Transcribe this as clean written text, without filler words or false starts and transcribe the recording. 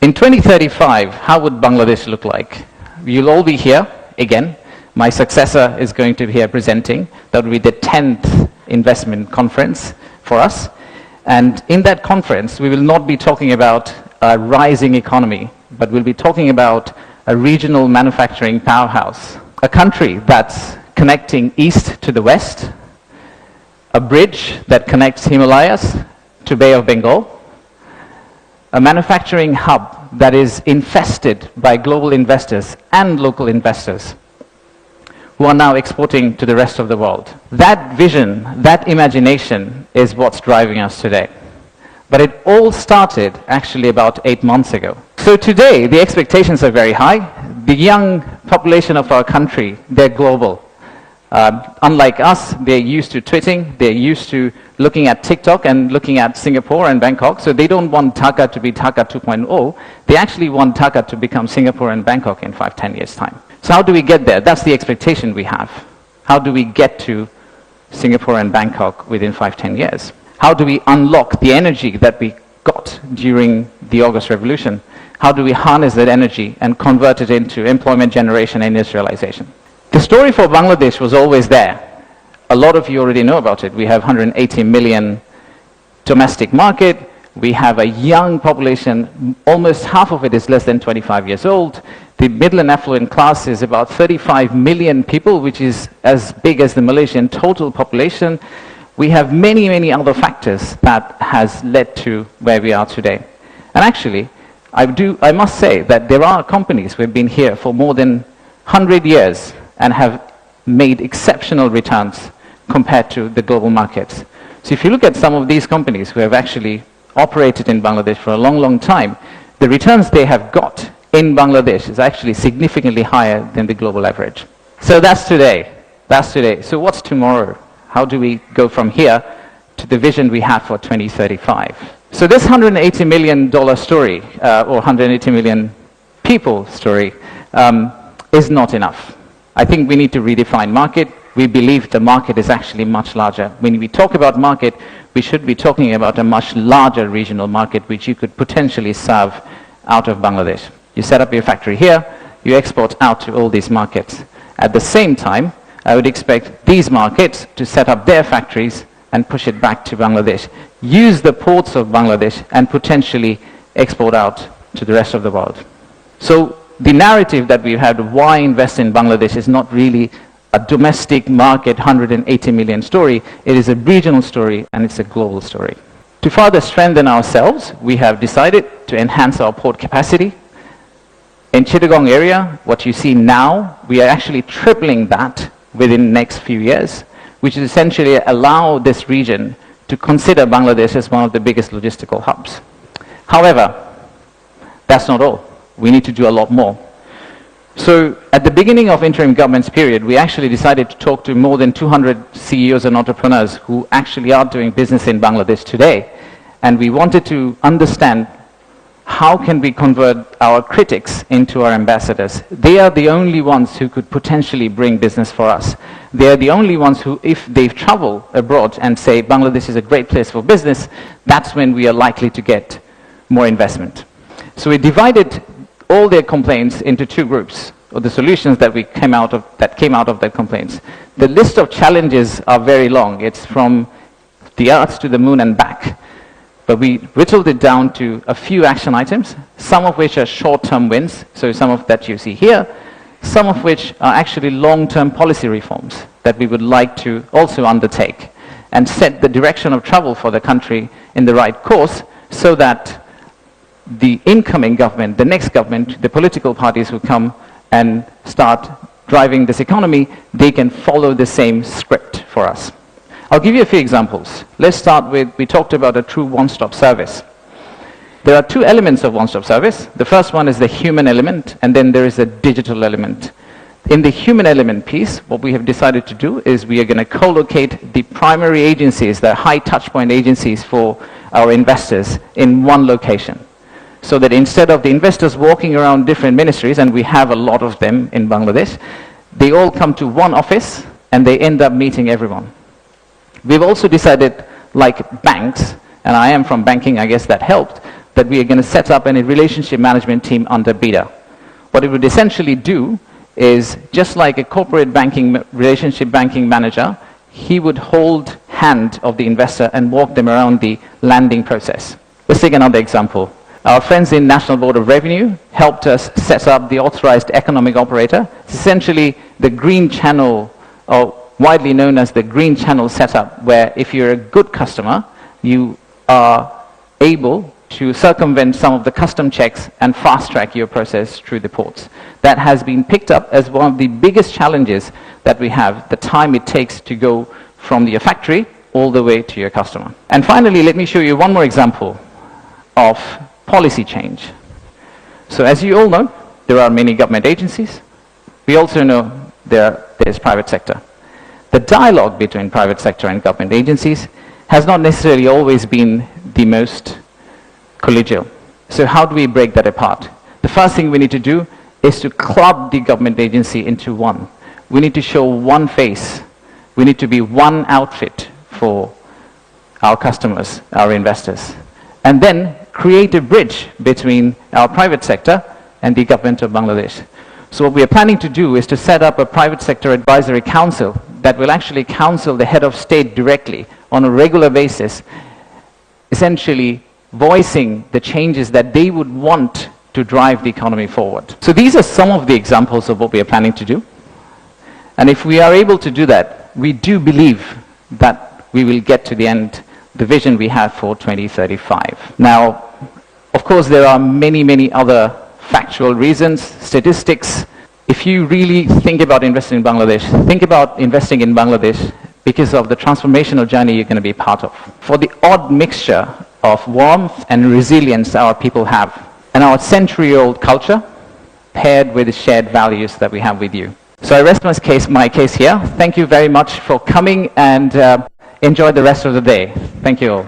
In 2035, how would Bangladesh look like? You'll all be here again. My successor is going to be here presenting. That will be the 10th investment conference for us. And in that conference, we will not be talking about a rising economy, but we'll be talking about a regional manufacturing powerhouse, a country that's connecting east to the west, a bridge that connects Himalayas to Bay of Bengal, a manufacturing hub that is infested by global investors and local investors who are now exporting to the rest of the world. That vision, that imagination is what's driving us today. But it all started actually about 8 months ago. So today, the expectations are very high. The young population of our country, they're global. Unlike us, they're used to tweeting, they're used to looking at TikTok and looking at Singapore and Bangkok, so they don't want Dhaka to be Dhaka 2.0. They actually want Dhaka to become Singapore and Bangkok in 5-10 years' time. So how do we get there? That's the expectation we have. How do we get to Singapore and Bangkok within 5-10 years? How do we unlock the energy that we got during the August Revolution? How do we harness that energy and convert it into employment generation and industrialization? The story for Bangladesh was always there. A lot of you already know about it. We have 180 million domestic market. We have a young population. Almost half of it is less than 25 years old. The middle and affluent class is about 35 million people, which is as big as the Malaysian total population. We have many, many other factors that has led to where we are today. And actually, I must say that there are companies who have been here for more than 100 years and have made exceptional returns compared to the global markets. So if you look at some of these companies who have actually operated in Bangladesh for a long, long time, the returns they have got in Bangladesh is actually significantly higher than the global average. So that's today. That's today. So what's tomorrow? How do we go from here to the vision we have for 2035? So this $180 million story, or 180 million people story, is not enough. I think we need to redefine market. We believe the market is actually much larger. When we talk about market, we should be talking about a much larger regional market which you could potentially serve out of Bangladesh. You set up your factory here, you export out to all these markets. At the same time, I would expect these markets to set up their factories and push it back to Bangladesh. Use the ports of Bangladesh and potentially export out to the rest of the world. So the narrative that we've had, why invest in Bangladesh, is not really a domestic market 180 million story. It is a regional story and it's a global story. To further strengthen ourselves, we have decided to enhance our port capacity. In Chittagong area, what you see now, we are actually tripling that within the next few years, which is essentially allow this region to consider Bangladesh as one of the biggest logistical hubs. However, that's not all. We need to do a lot more. So at the beginning of interim government's period, we actually decided to talk to more than 200 CEOs and entrepreneurs who actually are doing business in Bangladesh today. And we wanted to understand how can we convert our critics into our ambassadors. They are the only ones who could potentially bring business for us. They are the only ones who, if they travel abroad and say Bangladesh is a great place for business, that's when we are likely to get more investment. So we divided all their complaints into two groups, or the solutions that came out of their complaints. The list of challenges are very long. It's from the earth to the moon and back. But we whittled it down to a few action items, some of which are short-term wins, so some of that you see here, some of which are actually long-term policy reforms that we would like to also undertake and set the direction of travel for the country in the right course so that the incoming government, the next government, the political parties who come and start driving this economy, they can follow the same script for us. I'll give you a few examples. Let's start with, we talked about a true one-stop service. There are two elements of one-stop service. The first one is the human element, and then there is a digital element. In the human element piece, what we have decided to do is we are going to co-locate the primary agencies, the high touchpoint agencies for our investors in one location. So that instead of the investors walking around different ministries, and we have a lot of them in Bangladesh, they all come to one office and they end up meeting everyone. We've also decided, like banks, and I am from banking, I guess that helped, that we are going to set up a relationship management team under BETA. What it would essentially do is, just like a corporate banking, relationship banking manager, he would hold hand of the investor and walk them around the landing process. Let's take another example. Our friends in National Board of Revenue helped us set up the authorized economic operator. It's essentially the green channel, or widely known as the green channel setup, where if you're a good customer, you are able to circumvent some of the custom checks and fast-track your process through the ports. That has been picked up as one of the biggest challenges that we have, the time it takes to go from your factory all the way to your customer. And finally, let me show you one more example of policy change. So as you all know, there are many government agencies. We also know there's private sector. The dialogue between private sector and government agencies has not necessarily always been the most collegial. So how do we break that apart? The first thing we need to do is to club the government agency into one. We need to show one face. We need to be one outfit for our customers, our investors. And then create a bridge between our private sector and the government of Bangladesh. So what we are planning to do is to set up a private sector advisory council that will actually counsel the head of state directly on a regular basis, essentially voicing the changes that they would want to drive the economy forward. So these are some of the examples of what we are planning to do. And if we are able to do that, we do believe that we will get to the end, the vision we have for 2035. Now, of course, there are many, many other factual reasons, statistics. If you really think about investing in Bangladesh, think about investing in Bangladesh because of the transformational journey you're going to be part of. For the odd mixture of warmth and resilience our people have, and our century-old culture paired with the shared values that we have with you. So I rest my case here. Thank you very much for coming, and enjoy the rest of the day. Thank you all.